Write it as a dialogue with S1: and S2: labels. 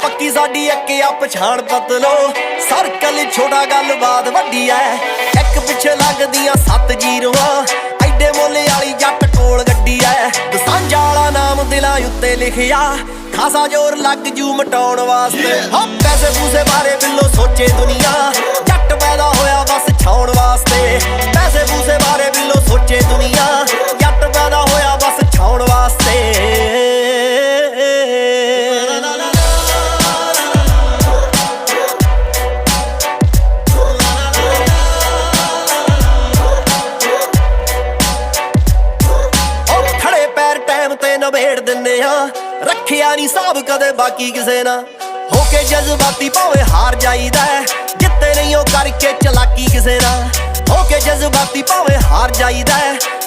S1: ਪੱਕੀ ਸਾਡੀ ਇੱਕ ਆ ਪਛਾਣ ਪਤਲੋ ਸਰਕਲ ਛੋਟਾ ਗੱਲਬਾਤ ਵੱਡੀ ਐ ਇੱਕ ਪਿੱਛੇ ਲੱਗਦੀਆਂ 7 ਜ਼ੀਰੋਆਂ ਐਡੇ ਮੋਲੇ ਵਾਲੀ ਜੱਟ ਕੋਲ ਗੱਡੀ ਐ ਦਸਾਂਝਾ ਵਾਲਾ ਨਾਮ ਦਿਲਾਂ ਉੱਤੇ ਲਿਖਿਆ ਖਾਸਾ ਜ਼ੋਰ ਲੱਗ ਜੂ ਮਟਾਉਣ ਵਾਸਤੇ ਹਾਂ ਪੈਸੇ ਪੂਸੇ ਬਾਰੇ ਬਿੱਲੋ ਸੋਚੇ ਦੁਨੀਆ ਜੱਟ ਪੈਦਾ ਹੋਇਆ ਬਸ ਛਾਉਣ ਵਾਸਤੇ ਪੈਸੇ ਪੂਸੇ ਬਾਰੇ ਬਿੱਲੋ ਸੋਚੇ ਦੁਨੀਆ ਜੱਟ ਪੈਦਾ ਹੋਇਆ ਬਸ ਛਾਉਣ ਵਾਸਤੇ ਨਵੇੜ ਦਿੰਨੇ ਆ ਰੱਖਿਆ ਨਹੀਂ ਸਾਬ ਕਦੇ ਬਾਕੀ ਕਿਸੇ ਨਾ ਹੋ ਕੇ ਜਜ਼ਬਾਤੀ ਭਾਵੇਂ ਹਾਰ ਜਾਈਦਾ ਜਿੱਤੇ ਨਹੀਂ ਉਹ ਕਰਕੇ ਚਲਾਕੀ ਕਿਸੇ ਨਾ ਹੋ ਕੇ ਜਜ਼ਬਾਤੀ ਭਾਵੇਂ ਹਾਰ ਜਾਈਦਾ